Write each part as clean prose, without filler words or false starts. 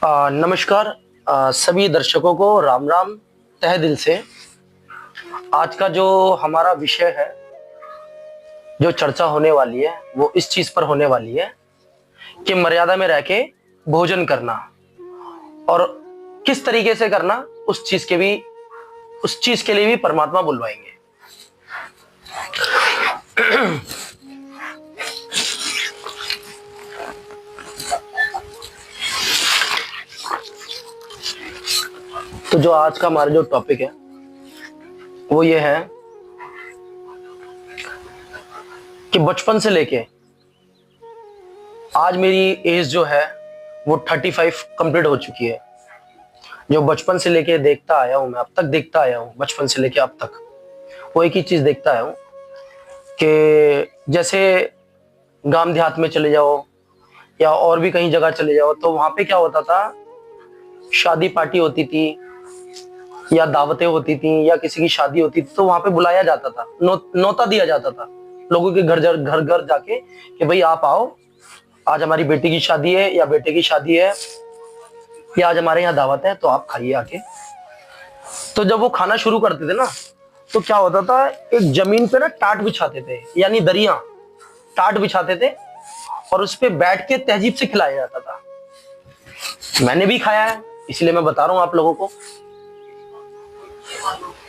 नमस्कार। सभी दर्शकों को राम राम तहे दिल से। आज का जो हमारा विषय है, जो चर्चा होने वाली है, वो इस चीज पर होने वाली है कि मर्यादा में रह के भोजन करना और किस तरीके से करना, उस चीज के लिए भी परमात्मा बुलवाएंगे। तो जो आज का हमारा जो टॉपिक है वो ये है कि बचपन से लेके आज मेरी एज जो है वो 35 कंप्लीट हो चुकी है। जो बचपन से लेके देखता आया हूं, मैं अब तक देखता आया हूं, बचपन से लेके अब तक वो एक ही चीज देखता आया हूं कि जैसे गांव देहात में चले जाओ या और भी कहीं जगह चले जाओ तो वहां पे क्या होता था, शादी पार्टी होती थी या दावतें होती थी या किसी की शादी होती थी तो वहां पे बुलाया जाता था, नौता दिया जाता था लोगों के घर घर जाके कि भाई आप आओ, आज हमारी बेटी की शादी है या बेटे की शादी है या आज हमारे यहाँ दावत है तो आप खाइए आके। तो जब वो खाना शुरू करते थे ना तो क्या होता था, एक जमीन पे ना टाट बिछाते थे, यानी दरिया टाट बिछाते थे और उस पे बैठ के तहजीब से खिलाया जाता था। मैंने भी खाया है इसलिए मैं बता रहा हूं आप लोगों को।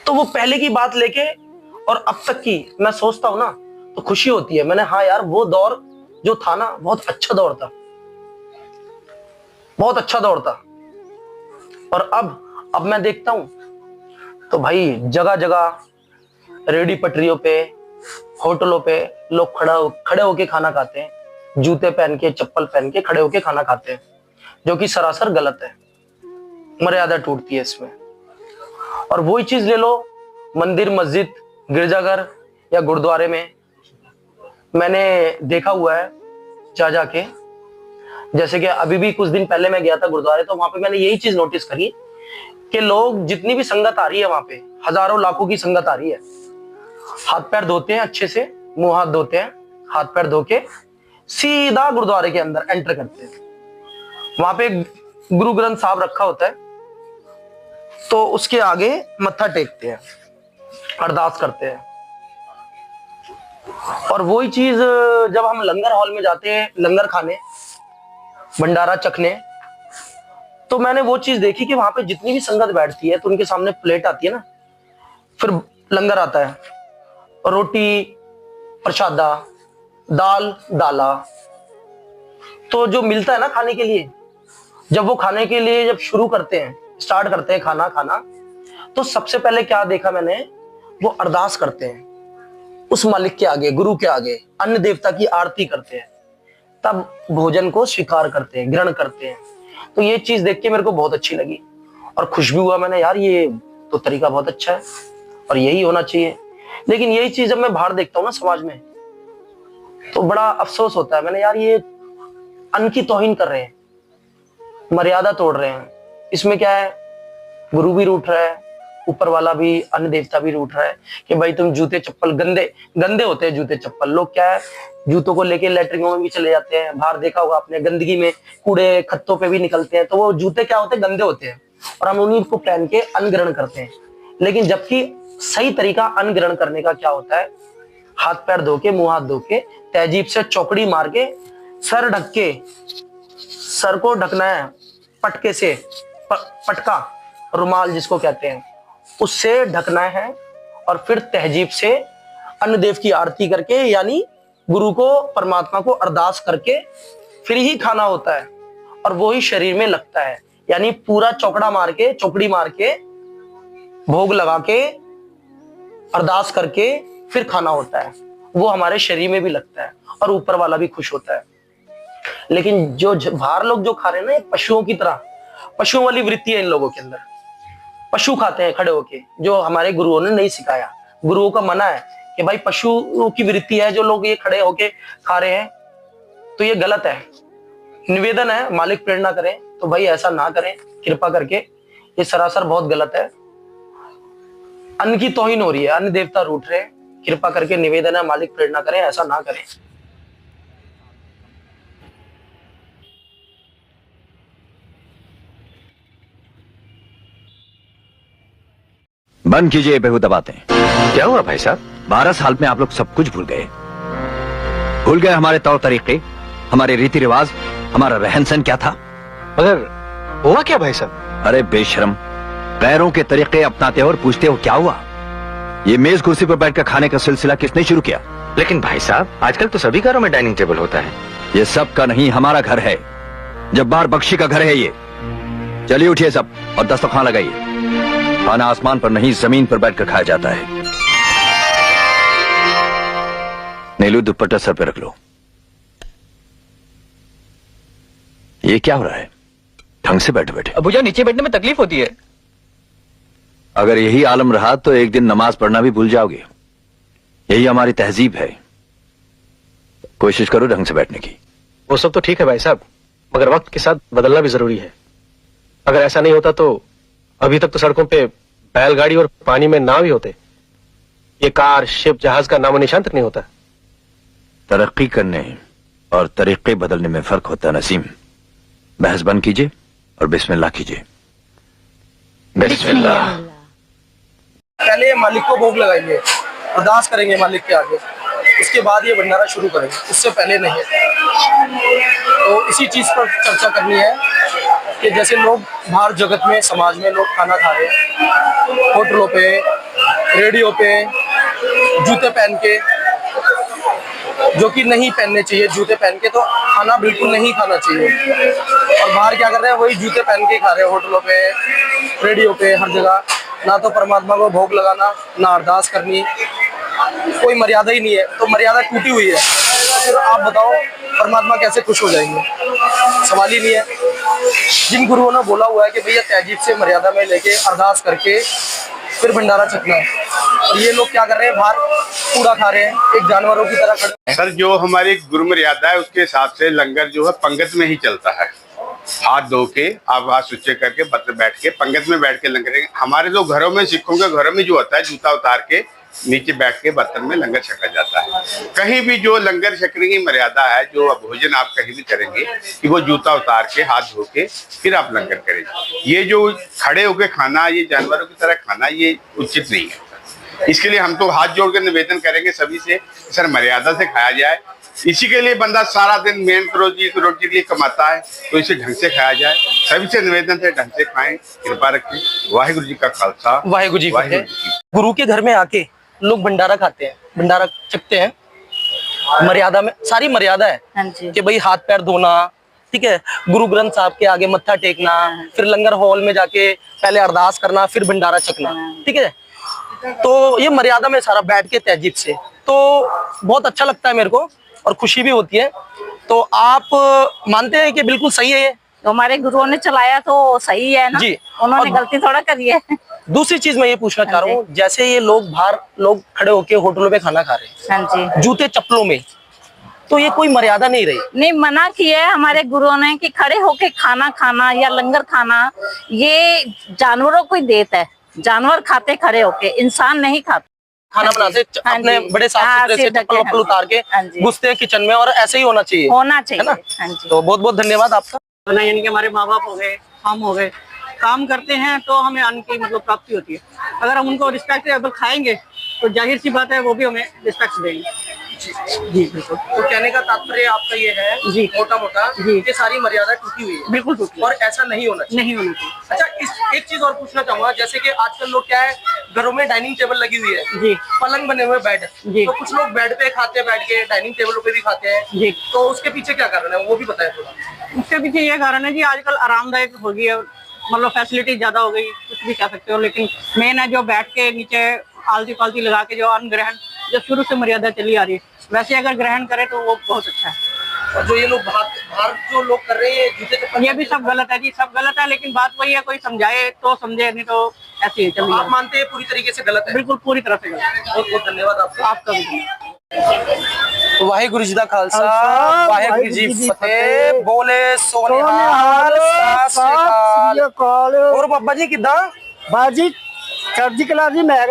तो वो पहले की बात लेके और अब तक की मैं सोचता हूं ना तो खुशी होती है। मैंने हाँ यार, वो दौर जो था ना बहुत अच्छा दौर था, बहुत अच्छा दौर था। और अब मैं देखता हूं तो भाई जगह जगह रेडी पटरियों पे, होटलों पे लोग खड़े होके खाना खाते हैं, जूते पहन के चप्पल पहन के खड़े होके खाना खाते हैं, जो कि सरासर गलत है। मर्यादा टूटती है इसमें। और वही चीज ले लो मंदिर, मस्जिद, गिरजाघर या गुरुद्वारे में। मैंने देखा हुआ है जा जाके, जैसे कि अभी भी कुछ दिन पहले मैं गया था गुरुद्वारे, तो वहां पे मैंने यही चीज नोटिस करी कि लोग, जितनी भी संगत आ रही है वहां पे, हजारों लाखों की संगत आ रही है, हाथ पैर धोते हैं अच्छे से, मुंह हाथ धोते हैं, हाथ पैर धो के सीधा गुरुद्वारे के अंदर एंटर करते हैं। वहां पे गुरु ग्रंथ साहब रखा होता है तो उसके आगे मत्था टेकते हैं, अरदास करते हैं। और वही चीज जब हम लंगर हॉल में जाते हैं लंगर खाने, भंडारा चखने, तो मैंने वो चीज देखी कि वहां पे जितनी भी संगत बैठती है तो उनके सामने प्लेट आती है ना, फिर लंगर आता है, रोटी, प्रसादा, दाल, दाला, तो जो मिलता है ना खाने के लिए, जब वो खाने के लिए जब शुरू करते हैं, स्टार्ट करते हैं खाना खाना, तो सबसे पहले क्या देखा मैंने, वो अरदास करते हैं उस मालिक के आगे, गुरु के आगे, अन्य देवता की आरती करते हैं, तब भोजन को स्वीकार करते हैं, ग्रहण करते हैं। तो ये चीज देख के मेरे को बहुत अच्छी लगी और खुश भी हुआ। मैंने यार ये तो तरीका बहुत अच्छा है और यही होना चाहिए। लेकिन यही चीज जब मैं बाहर देखता हूँ ना समाज में, तो बड़ा अफसोस होता है। मैंने यार ये अन्न की तौहीन कर रहे हैं, मर्यादा तोड़ रहे हैं। इसमें क्या है, गुरु भी रूठ रहा है, ऊपर वाला भी, अन्न देवता भी रूठ रहा है कि भाई तुम जूते चप्पल, गंदे गंदे होते हैं जूते चप्पल। लोग क्या है, जूतों को लेके लैट्रिनों में भी चले जाते हैं, बाहर देखा होगा आपने, गंदगी में कूड़े खत्तों पे भी निकलते हैं, तो वो जूते क्या होते हैं, गंदे होते हैं और हम उन्हीं को पहन के अन्न ग्रहण करते हैं। लेकिन जबकि सही तरीका अन्न ग्रहण करने का क्या होता है, हाथ पैर धो के, मुंह हाथ धो के, तहजीब से चौकड़ी मार के, सर ढक के, सर को ढकना है पटके से, पटका, रुमाल जिसको कहते हैं, उससे ढकना है और फिर तहजीब से अन्न देव की आरती करके, यानी गुरु को, परमात्मा को अरदास करके फिर ही खाना होता है और वो ही शरीर में लगता है। यानी पूरा चौकड़ा मार के, चौकड़ी मार के, भोग लगा के, अरदास करके फिर खाना होता है। वो हमारे शरीर में भी लगता है और ऊपर वाला भी खुश होता है। लेकिन जो बाहर लोग जो खा रहे हैं ना, पशुओं की तरह, पशुओं वाली वृत्ति है इन लोगों के अंदर, पशु खाते हैं खड़े होके, जो हमारे गुरुओं ने नहीं सिखाया। गुरुओं का मना है कि भाई पशु की वृत्ति है जो लोग ये खड़े होके खा रहे हैं, तो ये गलत है। निवेदन है, मालिक प्रेरणा करें तो भाई ऐसा ना करें कृपा करके, ये सरासर बहुत गलत है। अन्न की तौहीन हो रही है, अन्न देवता रूठ रहे हैं, कृपा करके निवेदन है, मालिक प्रेरणा करें, ऐसा ना करें। बंद कीजिए बेहुदा बातें। क्या हुआ भाई साहब? 12 साल में आप लोग सब कुछ भूल गए। भूल गए हमारे तौर तरीके, हमारे रीति रिवाज, हमारा रहन सहन क्या था। मगर हुआ क्या भाई साहब? अरे बेशरम, गैरों के तरीके अपनाते हो और पूछते हो क्या हुआ। ये मेज कुर्सी पर बैठकर खाने का सिलसिला किसने शुरू किया? लेकिन भाई साहब, आजकल तो सभी घरों में डाइनिंग टेबल होता है। ये सब का नहीं, हमारा घर है। जब्बार बख्शी का घर है ये। चलिए उठिए सब और दस्तरखान लगाइए। खाना आसमान पर नहीं, जमीन पर बैठकर खाया जाता है। नीलू, दुपट्टा सर पे रख लो। ये क्या हो रहा है? ढंग से बैठे बैठे। अबूजा, नीचे बैठने में तकलीफ होती है। अगर यही आलम रहा तो एक दिन नमाज पढ़ना भी भूल जाओगे। यही हमारी तहजीब है। कोशिश करो ढंग से बैठने की। वो सब तो ठीक है भाई साहब, मगर वक्त के साथ बदलना भी जरूरी है। अगर ऐसा नहीं होता तो अभी तक तो सड़कों पे बैलगाड़ी और पानी में नाव ही होते। ये कार, शिप, जहाज का नामो निशान तक नहीं होता। तरक्की करने और तरीके बदलने में फर्क होता है नसीम। बहस बंद कीजिए और बिस्मिल्लाह कीजिए। बिस्मिल्लाह। पहले मालिक को भोग लगाएंगे, अरदास करेंगे मालिक के आगे, उसके बाद ये भंडारा शुरू करेंगे, उससे पहले नहीं है। तो इसी चीज पर चर्चा करनी है कि जैसे लोग बाहर जगत में, समाज में लोग खाना खा रहे हैं, होटलों पे, रेडियो पे, जूते पहन के, जो कि नहीं पहनने चाहिए। जूते पहन के तो खाना बिल्कुल नहीं खाना चाहिए। और बाहर क्या कर रहे हैं, वही जूते पहन के खा रहे हैं, होटलों पे, रेडियो पे, हर जगह। ना तो परमात्मा को भोग लगाना, ना अरदास करनी, कोई मर्यादा ही नहीं है। तो मर्यादा टूटी हुई है, तो फिर आप बताओ परमात्मा कैसे खुश हो जाएंगे? सवाल ही नहीं है। जिन गुरुओं ने बोला हुआ है कि भैया तहजीब से मर्यादा में लेके अरदास करके फिर भंडारा चखना है, और ये लोग क्या कर रहे हैं, बाहर कूड़ा खा रहे हैं, एक जानवरों की तरह खड़े। सर, जो हमारी गुरु मर्यादा है उसके हिसाब से लंगर जो है पंगत में ही चलता है। हाथ धो के, आप हाथ सुच्चे करके, बैठ के पंगत में बैठ के लंगर। हमारे तो घरों में, सिखों के घरों में जो होता है, जूता उतार के नीचे बैठ के बर्तन में लंगर छका जाता है। कहीं भी जो लंगर छकने की मर्यादा है, जो भोजन आप कहीं भी करेंगे, कि वो जूता उतार के, हाथ धो के फिर आप लंगर करेंगे। ये जो खड़े होके खाना, ये जानवरों की तरह खाना, ये उचित नहीं है। इसके लिए हम तो हाथ जोड़ कर निवेदन करेंगे सभी से, सर मर्यादा से खाया जाए। इसी के लिए बंदा सारा दिन मेहनत रोजी के लिए कमाता है, तो इसे ढंग से खाया जाए। सभी से निवेदन है, ढंग से खाएं, कृपा रखें। वाहिगुरु जी का खालसा, वाहिगुरु जी की फतेह। गुरु के घर में आके लोग भंडारा खाते हैं, भंडारा चखते हैं। मर्यादा में सारी मर्यादा है कि भाई हाथ पैर धोना, ठीक है, गुरु ग्रंथ साहब के आगे मत्था टेकना, फिर लंगर हॉल में जाके पहले अरदास करना, फिर भंडारा चखना, ठीक है। तो ये मर्यादा में सारा बैठ के तहजीब से, तो बहुत अच्छा लगता है मेरे को और खुशी भी होती है। तो आप मानते हैं कि बिल्कुल सही है ये? तो हमारे गुरुओं ने चलाया तो सही है ना जी। उन्होंने गलती थोड़ा करी है। दूसरी चीज मैं ये पूछना चाह रहा हूँ, जैसे ये लोग बाहर लोग खड़े होके होटलों में खाना खा रहे हैं, हाँ जी, जूते चप्पलों में, तो ये कोई मर्यादा नहीं रही? नहीं, मना किया है हमारे गुरुओं ने कि खड़े होके खाना खाना या लंगर खाना ये जानवरों को ही देता है। जानवर खाते खड़े होके, इंसान नहीं खाते। खाना बनाते अपने बड़े साफ सुथरे से, चप्पल वप्पल उतार के घुसते हैं किचन में, और ऐसे ही होना चाहिए, है ना? तो बहुत बहुत धन्यवाद आपका। यानी कि हमारे माँ बाप हो गए, हम हो गए, काम करते हैं तो हमें अन्न की मतलब प्राप्ति होती है। अगर हम उनको रिस्पेक्टेबल खाएंगे तो जाहिर सी बात है वो भी हमें रिस्पेक्ट देंगे। जी बिल्कुल। तो कहने का तात्पर्य आपका ये है जी, मोटा मोटा, जी, कि सारी मर्यादा टूटी हुई है, बिल्कुल टूटी, और ऐसा नहीं होना चाहिए। नहीं होना चाहिए। अच्छा, इस एक चीज और पूछना चाहूंगा, जैसे कि आजकल लोग क्या है, घरों में डाइनिंग टेबल लगी हुई है, जी, पलंग बने हुए बेड, जी, तो कुछ लोग बेड पे खाते हैं, बैठ के डाइनिंग टेबलों पे भी खाते हैं जी, तो उसके पीछे क्या कारण है, वो भी बताएं थोड़ा। उसके पीछे ये कारण है जी, आजकल आरामदायक हो गई है, मतलब फैसिलिटी ज्यादा हो गई, कुछ भी कह सकते हो, लेकिन मेन है जो बैठ के नीचे आलती पालती लगा के जो अन्न ग्रहण, जो शुरू से मर्यादा चली आ रही है, वैसे अगर ग्रहण करे तो वो बहुत अच्छा है। और जो ये लोग बाहर जो लोग कर रहे हैं जूते चप्पल, ये भी सब गलत है जी, सब गलत है, लेकिन बात वही है, कोई समझाए तो समझे, नहीं तो ऐसे ही चलिए। आप मानते हैं पूरी तरीके से गलत है? बिल्कुल पूरी तरह से गलत है। बहुत बहुत धन्यवाद आपका। आपका भी वाहिगुरु जी का खालसा, वाहिगुरु जी फतेह। बोले सोनिहाल, सत श्री अकाल। और बाबा जी किदा? बाजी चढ़दी कला जी। मैं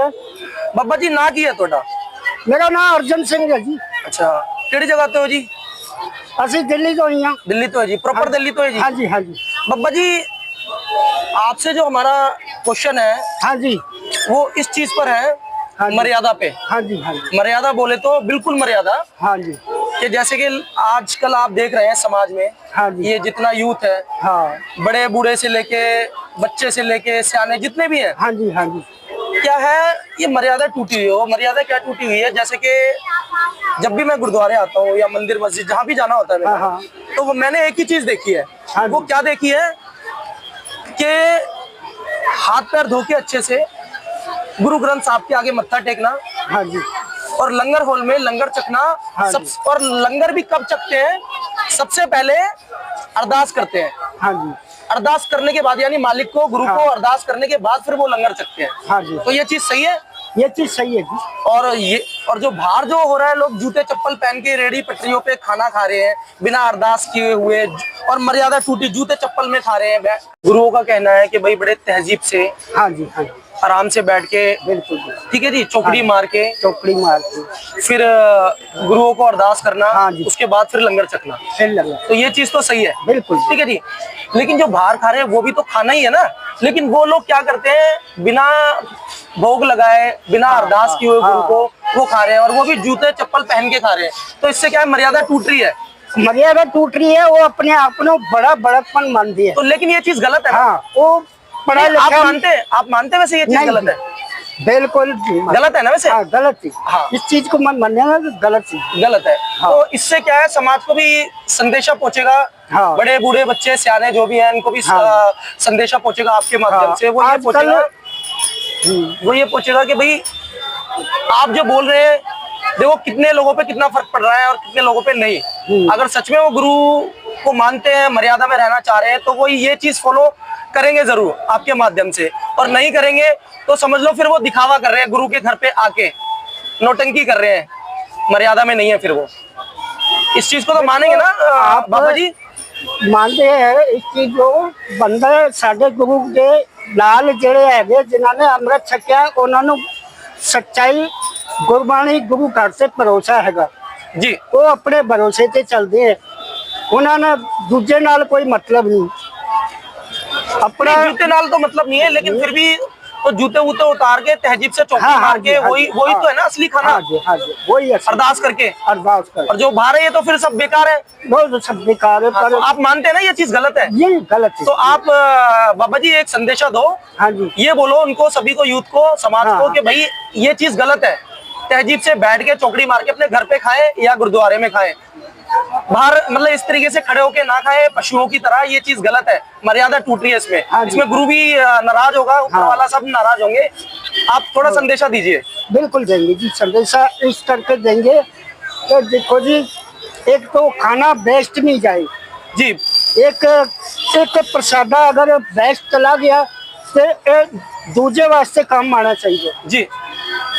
बाबा जी ना की है ਤੁਹਾਡਾ? मेरा नाम अर्जन सिंह है जी। अच्छा, ਕਿਹੜੀ जगह ਤੇ हो जी? ਅਸੀਂ दिल्ली तो ही हैं। दिल्ली तो है जी, प्रॉपर दिल्ली तो है जी? हाँ जी, हाँ जी। बाबा जी, आपसे जो हमारा क्वेश्चन है, हाँ जी, वो इस चीज पर है, हाँ जी। मर्यादा पे। हाँ जी, हाँ जी, मर्यादा बोले तो बिल्कुल मर्यादा, हाँ जी, कि जैसे कि आजकल आप देख रहे हैं समाज में, हाँ जी, ये जितना यूथ है, हाँ, बड़े बूढ़े से लेके बच्चे से लेके सियाने जितने भी हैं, हाँ जी, हाँ जी, क्या है, ये मर्यादा टूटी हुई है। वो मर्यादा क्या टूटी हुई है, जैसे कि जब भी मैं गुरुद्वारे आता हूँ या मंदिर मस्जिद जहाँ भी जाना होता है मेरा, हाँ, हाँ। तो वो मैंने एक ही चीज देखी है। हाँ वो जी। क्या देखी है कि हाथ पैर धो के अच्छे से गुरु ग्रंथ साहब के आगे मत्था टेकना, हाँ जी, और लंगर हॉल में लंगर चखना। हाँ सब, जी। और लंगर भी कब चखते हैं, सबसे पहले अरदास करते हैं। हाँ जी, अरदास करने के बाद, यानी मालिक को, गुरु हाँ। को अरदास करने के बाद फिर वो लंगर चखते हैं। हाँ जी। तो ये चीज सही है। ये चीज सही है जी। और जो बाहर जो हो रहा है, लोग जूते चप्पल पहन के रेडी पटरियों पे खाना खा रहे हैं बिना अरदास किए हुए, और मर्यादा टूटी जूते चप्पल में खा रहे हैं। गुरुओं का कहना है कि भाई बड़े तहजीब से, हाँ जी, हाँ जी, आराम से बैठ के, बिल्कुल बिल्कुल। ठीक है जी, चौकड़ी मार के, चौकड़ी मार के फिर गुरुओं को अरदास करना, हाँ जी। उसके बाद फिर लंगर चखना। फिर लगा, तो ये चीज तो सही है, बिल्कुल। ठीक है जी। लेकिन जो बाहर खा रहे हैं वो भी तो खाना ही है ना। लेकिन वो लोग क्या करते हैं, बिना भोग लगाए, बिना अरदास किए हुए गुरु को वो खा रहे हैं, और वो भी जूते चप्पल पहन के खा रहे हैं। तो इससे क्या है, मर्यादा टूट रही है। मर्यादा टूट रही है। वो अपने आप को बड़ा बड़कपन मानती है। तो लेकिन ये चीज गलत है ना? हाँ, वो पढ़ा आप लिखा मानते वैसे ये चीज नहीं, गलत है? बिल्कुल गलत है ना वैसे? हाँ, गलत थी। हाँ। इस चीज को मैं मानने में गलत थी। गलत है। हाँ। तो इससे क्या है, समाज को भी संदेशा पहुंचेगा। हाँ। बड़े बूढ़े बच्चे सियाने जो भी हैं, इनको भी हाँ। संदेशा पहुंचेगा आपके माध्यम हाँ। से। वो ये पहुंचेगा कि भाई आप जो बोल रहे हैं, देखो कितने लोगों पे कितना फर्क पड़ रहा है और कितने लोगों पे नहीं। अगर सच में वो गुरु को मानते हैं, मर्यादा में रहना चाह रहे हैं, तो वो ये चीज फॉलो करेंगे जरूर आपके माध्यम से। और नहीं करेंगे तो समझ लो फिर वो दिखावा कर रहे हैं, गुरु के घर पे आके नौटंकी कर रहे हैं, मर्यादा में नहीं है। फिर वो इस चीज को तो मानेंगे ना आप बाबा जी? मानते हैं इस चीज को। बंदे साडे गुरु के लाल ਜਿਹੜੇ ਹੈਗੇ जिन्हों ने अमृत छकिया, उन्होंने सच्चाई गुरबाणी गुरु घर से भरोसा हैगा जी। वो अपने भरोसे ते चलते हैं। उन्होंने दूजे नाल कोई मतलब नहीं अपना। नहीं, जूते नाल तो मतलब नहीं है, लेकिन फिर भी तो जूते वूते उतार के तहजीब से चौकी हाँ, मार के, हाँ वही जी, वही हाँ। तो है ना असली खाना। हाँ जी, हाँ जी, वही है। अरदास करके अरदास कर और जो बाहर है ये तो फिर सब बेकार है। वो सब बेकार है। हाँ, पर तो आप मानते हैं ना ये चीज गलत है? ये गलत है। तो आप बाबा जी एक संदेशा दो। हाँ जी, ये बोलो उनको, सभी को, यूथ को, समाज हाँ, को, हाँ। कि भाई ये चीज गलत है। तहजीब से बैठ के चौकड़ी मार के अपने घर पे खाएं या गुरुद्वारे में खाएं, बाहर मतलब इस तरीके से खड़े होके ना खाएं पशुओं की तरह। ये चीज गलत है, मर्यादा टूट रही है इसमें। हाँ जी। इसमें गुरु भी नाराज होगा, ऊपर हाँ। वाला सब नाराज होंगे। आप थोड़ा संदेशा दीजिए। बिल्कुल देंगे जी, संदेशा इस करके देंगे कि देखो जी, एक तो खाना वेस्ट नहीं जाए। जी एक प्रसादा अगर वेस्ट चला गया तो दूजे वास्ते काम आना चाहिए। जी,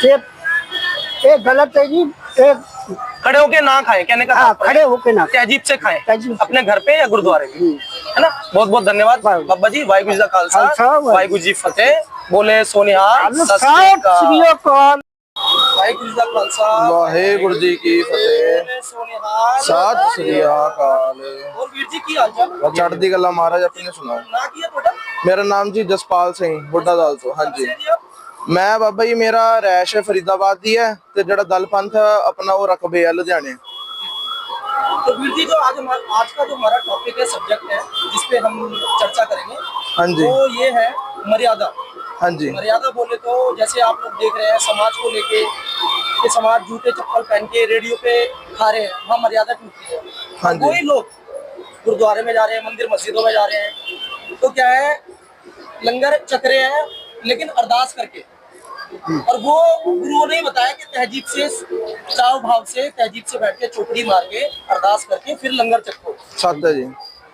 ये गलत है जी। एक खड़े होके ना खाएं कहने का हाँ, तात्पर्य खड़े होके ना। तहजीब से खाएं, तहजीब से। अपने घर पे या गुरुद्वारे में, है ना? बहुत बहुत धन्यवाद बाबा जी। वाहिगुरू जी का खालसा, खालसा, वाहिगुरू जी फतेह। बोले सोनिहाल, सत श्री सात अकाल। श्री अकाल। वाहिगुरू जी का खालसा, वाहेगुरु जी की फतेह। बोले सोनिहाल, सत श्री अकाल। और वीर जी की हालचाल? चढ़ती गल्ला महाराज अपने सुनाओ। ना की है ਤੁਹਾਡਾ? मेरा नाम जी जसपाल सिंह बुढ़ा दल तो। हाँ जी, मैं बाबा जी मेरा रैश है फरीदाबाद दी है, ते जड़ा दल पंथ अपना वो रकबे है लुधियाने। तो वीर जी जो आज का जो हमारा टॉपिक है, सब्जेक्ट है जिसपे हम चर्चा करेंगे, हाँ जी, वो ये है मर्यादा। हाँ जी, मर्यादा बोले तो जैसे आप लोग देख रहे हैं समाज को लेके कि समाज जूते चप्पल पहन के रेडियो पे खा रहे हैं, वहाँ मर्यादा टूटती है। हाँ और जी। वही लोग गुरुद्वारे में जा रहे हैं, मंदिर मस्जिदों में जा रहे हैं, तो क्या है, लंगर चख रहे हैं लेकिन अरदास करके। और वो गुरुओं ने बताया कि तहजीब से, चाव भाव से, तहजीब से बैठ के चौकड़ी मार के अरदास करके फिर लंगर चखो। सत्य जी,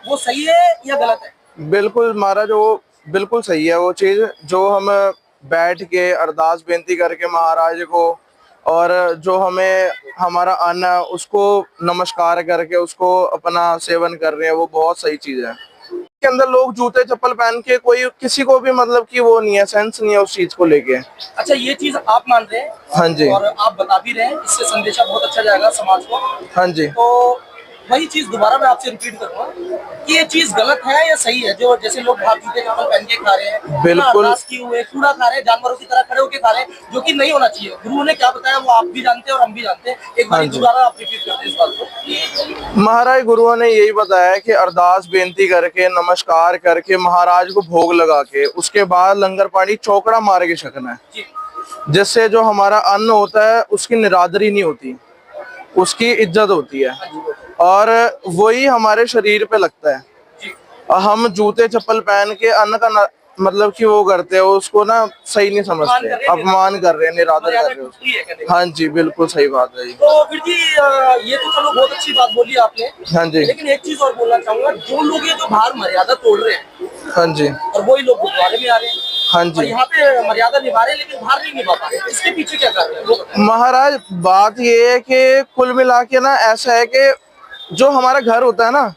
वो सही है या गलत है? बिल्कुल महाराज वो बिल्कुल सही है। वो चीज जो हम बैठ के अरदास बेनती करके महाराज को, और जो हमें हमारा अन्न है उसको नमस्कार करके उसको अपना सेवन कर रहे हैं, वो बहुत सही चीज है। के अंदर लोग जूते चप्पल पहन के, कोई किसी को भी मतलब कि वो नहीं है, सेंस नहीं है उस चीज को लेके। अच्छा, ये चीज आप मान रहे हैं? हाँ जी, और आप बता भी रहे हैं, इससे संदेशा बहुत अच्छा जाएगा समाज को। हाँ जी, तो वही चीज दोबारा मैं आपसे रिपीट करूंगा कि ये चीज गलत है या सही है, जो जैसे लोग बाहर जूते चप्पल पहन के खा रहे हैं, बिल्कुल। अरदास किए हुए कूड़ा खा रहे हैं, जानवरों की तरह खड़े होकर खा रहे हैं, जो कि नहीं होना चाहिए। गुरु ने क्या बताया वो आप भी जानते हैं और हम भी जानते हैं। एक बार दोबारा आप रिपीट करते हैं इस बात को। महाराज गुरुओं ने यही बताया कि अरदास बेनती करके, नमस्कार करके, महाराज को भोग लगा के, उसके बाद लंगर पानी चौकड़ा मार के छकना है, जिससे जो हमारा अन्न होता है उसकी निरादरी नहीं होती, उसकी इज्जत होती है और वही हमारे शरीर पे लगता है। हम जूते चप्पल पहन के अन्न का मतलब कि वो करते हैं, उसको ना सही नहीं समझते, अपमान कर रहे हैं, निरादर कर रहे हैं। हाँ जी, बिल्कुल सही बात है जी। तो फिर जी ये तो चलो बहुत अच्छी बात बोली आपने। हाँ जी। लेकिन एक चीज और बोलना चाहूंगा, जो लोग ये जो बाहर मर्यादा तोड़ रहे हैं, हाँ जी, और वही लोग गुरुद्वारे में आ रहे हैं, हाँ और जी। यहाँ पे मर्यादा निभा रहे हैं लेकिन बाहर नहीं निभा पा रहे हैं, इसके पीछे क्या कर रहे हैं वो बताएं। महाराज बात ये है कि कुल मिला के ना ऐसा है कि जो हमारा घर होता है ना,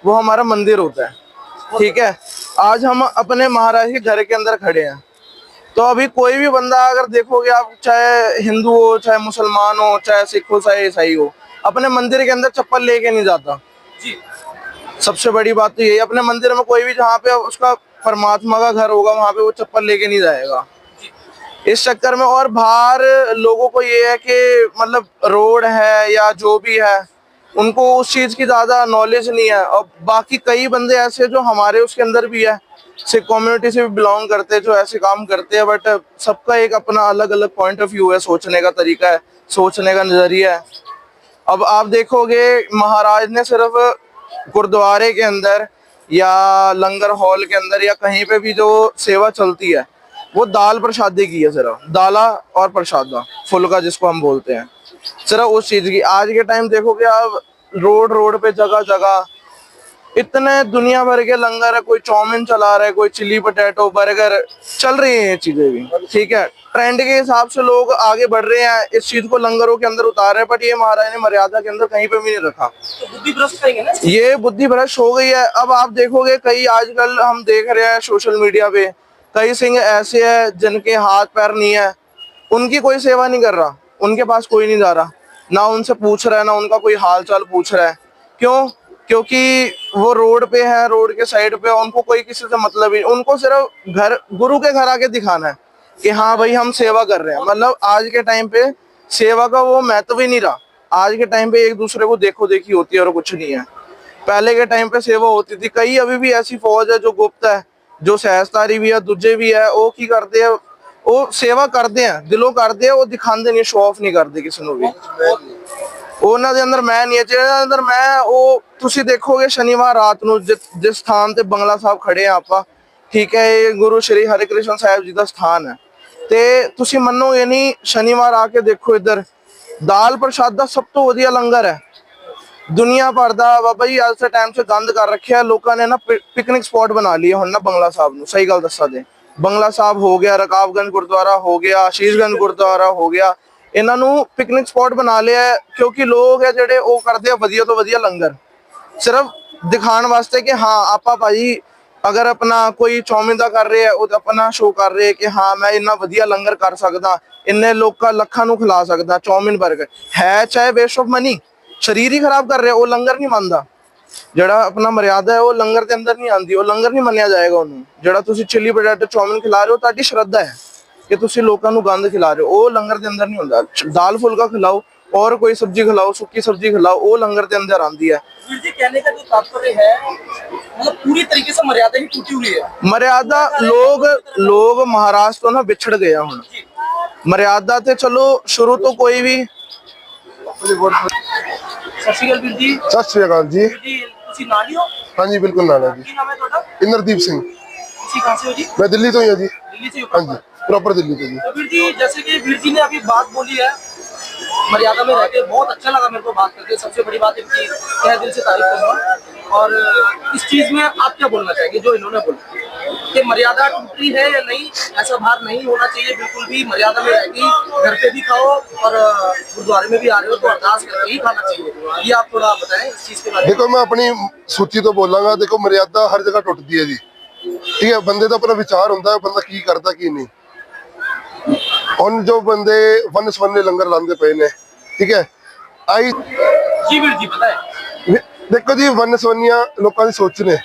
वो हमारा मंदिर होता है, ठीक है। आज हम अपने महाराज के घर के अंदर खड़े हैं, तो अभी कोई भी बंदा अगर देखोगे आप, चाहे हिंदू हो, चाहे मुसलमान हो, चाहे सिख हो, चाहे ईसाई हो, अपने मंदिर के अंदर चप्पल लेके नहीं जाता जी। सबसे बड़ी बात तो यही, अपने मंदिर में कोई भी जहाँ पे उसका परमात्मा का घर होगा वहां पे वो चप्पल लेके नहीं जाएगा। इस चक्कर में और बाहर लोगों को ये है कि मतलब रोड है या जो भी है, उनको उस चीज की ज्यादा नॉलेज नहीं है। और बाकी कई बंदे ऐसे जो हमारे उसके अंदर भी है, सिख कम्युनिटी से भी बिलोंग करते हैं, जो ऐसे काम करते हैं, बट सबका एक अपना अलग अलग पॉइंट ऑफ व्यू है, सोचने का तरीका है, सोचने का नजरिया है। अब आप देखोगे महाराज ने सिर्फ गुरुद्वारे के अंदर या लंगर हॉल के अंदर या कहीं पे भी जो सेवा चलती है वो दाल प्रसादी की है, सिर्फ दाला और प्रसादा फुल्का जिसको हम बोलते हैं, सिर्फ उस चीज की। आज के टाइम देखोगे आप रोड रोड पे जगह जगह इतने दुनिया भर के लंगर है, कोई चाउमीन चला रहा है, कोई चिली पोटैटो बर्गर, चल रही है ये चीजें भी, ठीक है। ट्रेंड के हिसाब से लोग आगे बढ़ रहे हैं, इस चीज को लंगरों के अंदर उतार रहे हैं, बट ये महाराज ने मर्यादा के अंदर कहीं पे भी नहीं रखा। तो बुद्धि भ्रष्ट करेंगे ना, ये बुद्धि भ्रष्ट हो गई है। अब आप देखोगे कई आजकल हम देख रहे हैं सोशल मीडिया पे, कई सिंह ऐसे हैं जिनके हाथ पैर नहीं है, उनकी कोई सेवा नहीं कर रहा, उनके पास कोई नहीं जा रहा, ना उनसे पूछ रहा है, ना उनका कोई हाल चाल पूछ रहा है। क्यों? क्योंकि वो रोड पे है, रोड के साइड पे, उनको कोई किसी से मतलब ही, उनको सिर्फ घर गुरु के घर आके दिखाना है कि हाँ भाई हम सेवा कर रहे हैं। मतलब आज के टाइम पे सेवा का वो महत्व ही नहीं रहा। आज के टाइम पे एक दूसरे को देखो देखी होती है और कुछ नहीं है। पहले के टाइम पे सेवा होती थी। कई अभी भी ऐसी फौज है जो गुप्त है, जो सहजतारी भी है, दूजे भी है, वो की करते हैं, वो सेवा करते हैं, दिलों करते हैं, वो दिखाते नहीं, शो ऑफ नहीं करते किसी को भी। ਉਹਨਾਂ ਦੇ ਅੰਦਰ ਮੈਂ ਨਹੀਂ ਹੈ, ਜਿਹਨਾਂ ਅੰਦਰ ਮੈਂ ਉਹ ਤੁਸੀਂ ਦੇਖੋਗੇ ਸ਼ਨੀਵਾਰ ਰਾਤ ਨੂੰ ਜਿਸ ਸਥਾਨ ਤੇ ਬੰਗਲਾ ਸਾਹਿਬ ਖੜੇ ਆ ਆਪਾਂ, ਠੀਕ ਹੈ, ਇਹ ਗੁਰੂ ਸ਼੍ਰੀ ਹਰਿਕ੍ਰਿਸ਼ਨ ਸਾਹਿਬ ਜੀ ਦਾ ਸਥਾਨ ਹੈ, ਤੇ ਤੁਸੀਂ ਮੰਨੋਗੇ ਨਹੀਂ, ਸ਼ਨੀਵਾਰ ਆ ਕੇ ਦੇਖੋ ਇੱਧਰ ਦਾਲ ਪ੍ਰਸ਼ਾਦਾ ਸਭ ਤੋਂ ਵਧੀਆ ਲੰਗਰ ਹੈ ਦੁਨੀਆ ਭਰ ਦਾ। ਬਾਬਾ ਜੀ ਅੱਜ ਦੇ ਟਾਈਮ 'ਚ ਗੰਦ ਕਰ ਰੱਖਿਆ ਲੋਕਾਂ ਨੇ ਨਾ, ਪਿਕਨਿਕ ਸਪॉट ਬਣਾ ਲਈ ਹੁਣ ਨਾ ਬੰਗਲਾ ਸਾਹਿਬ ਨੂੰ। ਸਹੀ ਗੱਲ ਦੱਸਾਂ ਤੇ ਬੰਗਲਾ ਸਾਹਿਬ ਹੋ ਗਿਆ, ਰਕਾਬਗੰਜ ਗੁਰਦੁਆਰਾ ਹੋ ਗਿਆ, ਸ਼ੀਸ਼ਗੰਜ ਗੁਰਦੁਆਰਾ ਹੋ ਗਿਆ, ਇਹਨਾਂ ਨੂੰ ਪਿਕਨਿਕ ਸਪॉट ਬਣਾ ਲਿਆ ਕਿਉਂਕਿ ਲੋਕ ਹੈ ਜਿਹੜੇ ਉਹ ਕਰਦੇ ਆ ਵਧੀਆ ਤੋਂ ਵਧੀਆ ਲੰਗਰ, ਸਿਰਫ ਦਿਖਾਉਣ ਵਾਸਤੇ ਕਿ ਹਾਂ ਆਪਾਂ ਭਾਜੀ ਅਗਰ ਆਪਣਾ ਕੋਈ ਚੌਮਿਨ ਦਾ ਕਰ ਰਹੇ ਆ ਉਹ ਆਪਣਾ ਸ਼ੋਅ ਕਰ ਰਹੇ ਕਿ ਹਾਂ ਮੈਂ ਇੰਨਾ ਵਧੀਆ ਲੰਗਰ ਕਰ ਸਕਦਾ, ਇੰਨੇ ਲੋਕਾਂ ਲੱਖਾਂ ਨੂੰ ਖਿਲਾ ਸਕਦਾ। ਚੌਮਿਨ 버ਗਰ ਹੈ ਚਾਹੇ ਵੇਸਟ ਆਫ ਮਨੀ, ਸਰੀਰ ਹੀ ਖਰਾਬ ਕਰ ਰਿਹਾ, ਉਹ ਲੰਗਰ ਨਹੀਂ ਮੰਨਦਾ। ਜਿਹੜਾ ਆਪਣਾ ਮਰਿਆਦਾ ਹੈ ਉਹ ਲੰਗਰ ਦੇ ਅੰਦਰ ਨਹੀਂ ਆਉਂਦੀ, ਉਹ ਲੰਗਰ ਨਹੀਂ ਮੰਨਿਆ ਜਾਏਗਾ ਉਹਨੂੰ। ਜਿਹੜਾ ਤੁਸੀਂ ਚਿੱਲੀ ਪੋਟੈਟੋ ਚੌਮਿਨ ਖਿਲਾ ਰਹੇ ਹੋ ਤੁਹਾਡੀ ਸ਼ਰਧਾ ਹੈ कि तुसी लोगों को गंद खिला रहे हो, वो लंगर के अंदर नहीं होता। दाल फुल्का खिलाओ और कोई सब्जी खिलाओ, सुक्की सब्जी खिलाओ, वो लंगर के अंदर आती है। वीर जी कहने का जो तात्पर्य है मतलब पूरी तरीके से मर्यादा ही टूटी हुई है। मर्यादा लोग महाराष्ट्र तो ना बिछड़ गया हूं। मर्यादा ते चलो शुरू तो कोई भी। सत श्री अकाल वीर जी। सत श्री अकाल जी। जी तुसी नाल ही हो? हाँ जी बिल्कुल नाल है जी। की नाम है ਤੁਹਾਡਾ? इंद्रदीप सिंह। तुसी कहां से हो जी? मैं दिल्ली तो ही हूँ जी। दिल्ली से हो? हाँ जी प्रॉपर दिल्ली से जी। तो वीर जी जैसे कि वीर जी ने अभी बात बोली है मर्यादा में रह के, बहुत अच्छा लगा मेरे को बात करके। सबसे बड़ी बात इनकी तहे दिल से तारीफ करूंगा। और इस चीज में आप क्या बोलना चाहेंगे जो इन्होंने बोला कि मर्यादा टूटी है या नहीं? ऐसा बाहर नहीं होना चाहिए बिल्कुल भी। मर्यादा में रहेगी, घर पे भी खाओ और गुरुद्वारे में भी आ रहे हो तो अरदास करके ही खाना चाहिए। ये आप थोड़ा बताएं इस चीज के बारे में। देखो मैं अपनी सूची तो बोलांगा। देखो मर्यादा हर जगह टुटती है जी, ठीक है। बंदे का अपना विचार होता है, बंदा की करता की नहीं। ਹੁਣ जो बंदे वन सवन्ने लंगर लाते पे ने, ठीक है। आई जी वीर जी बताएं। ਦੇਖੋ ਜੀ ਵੰਨ ਸਵੰਨੀਆਂ ਲੋਕਾਂ ਦੀ ਸੋਚ ਨੇ,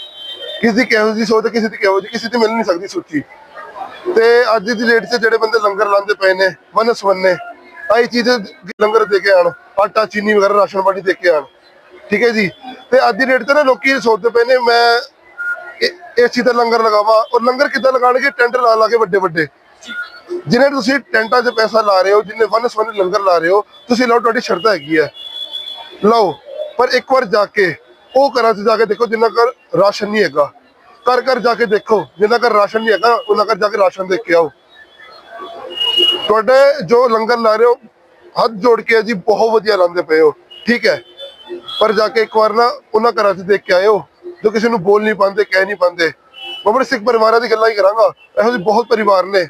ਕਿਸੇ ਦੀ ਕਿਹੋ ਜਿਹੀ ਸੋਚ ਹੈ, ਕਿਸੇ ਦੀ ਕਿਹੋ ਜਿਹੀ, ਕਿਸੇ ਦੀ ਮਿਲ ਨਹੀਂ ਸਕਦੀ ਸੋਚੀ। ਤੇ ਅੱਜ ਦੀ ਡੇਟ 'ਚ ਜਿਹੜੇ ਬੰਦੇ ਲੰਗਰ ਲਾਉਂਦੇ ਪਏ ਨੇ ਵੰਨ ਸਵੰਨੇ, ਆਹੀ ਚੀਜ਼ ਲੰਗਰ ਦੇ ਕੇ ਆਣ, ਆਟਾ ਚੀਨੀ ਵਗੈਰਾ ਰਾਸ਼ਨ ਪਾਣੀ ਦੇ ਕੇ ਆਣ, ਠੀਕ ਹੈ ਜੀ। ਤੇ ਅੱਜ ਦੀ ਡੇਟ 'ਤੇ ਨਾ ਲੋਕੀ ਸੋਚਦੇ ਪਏ ਨੇ ਮੈਂ ਇਸ ਚੀਜ਼ ਦਾ ਲੰਗਰ ਲਗਾਵਾਂ, ਔਰ ਲੰਗਰ ਕਿੱਦਾਂ ਲਗਾਉਣਗੇ? ਟੈਂਟ ਲਾ ਕੇ ਵੱਡੇ ਵੱਡੇ, ਜਿन्हें ਤੁਸੀਂ ਟੈਂਟਾਂ 'ਚ ਪੈਸਾ ਲਾ ਰਹੇ ਹੋ, ਜਿੰਨੇ ਵੰਨ ਸਵੰਨੇ ਲੰਗਰ ਲਾ ਰਹੇ ਹੋ, ਤੁਸੀਂ ਲਾਓ, ਤੁਹਾਡੀ ਸ਼ਰਧਾ ਹੈਗੀ ਹੈ, ਲਾਓ। ਪਰ ਇੱਕ ਵਾਰ ਜਾ ਕੇ ਉਹ ਘਰਾਂ 'ਚ ਜਾ ਕੇ ਦੇਖੋ ਜਿੰਨਾ ਘਰ ਰਾਸ਼ਨ ਨਹੀਂ ਹੈਗਾ, ਘਰ ਘਰ ਜਾ ਕੇ ਦੇਖੋ ਜਿੰਨਾ ਘਰ ਰਾਸ਼ਨ ਨਹੀਂ ਹੈਗਾ, ਉਹਨਾਂ ਘਰ ਜਾ ਕੇ ਰਾਸ਼ਨ ਦੇ ਕੇ ਆਓ। ਤੁਹਾਡੇ ਜੋ ਲੰਗਰ ਲਾ ਰਹੇ ਹੋ ਹੱਥ ਜੋੜ ਕੇ ਜੀ ਬਹੁਤ ਵਧੀਆ ਲਾਉਂਦੇ ਪਏ ਹੋ, ਠੀਕ ਹੈ, ਪਰ ਜਾ ਕੇ ਇੱਕ ਵਾਰ ਨਾ ਉਹਨਾਂ ਘਰਾਂ 'ਚ ਦੇਖ ਕੇ ਆਇਓ ਜੋ ਕਿਸੇ ਨੂੰ ਬੋਲ ਨਹੀਂ ਪਾਉਂਦੇ, ਕਹਿ ਨਹੀਂ ਪਾਉਂਦੇ। ਮੈਂ ਆਪਣੇ ਸਿੱਖ ਪਰਿਵਾਰਾਂ ਦੀ ਗੱਲਾਂ ਹੀ ਕਰਾਂਗਾ, ਇਹੋ ਜਿਹੇ ਬਹੁਤ ਪਰਿਵਾਰ ਨੇ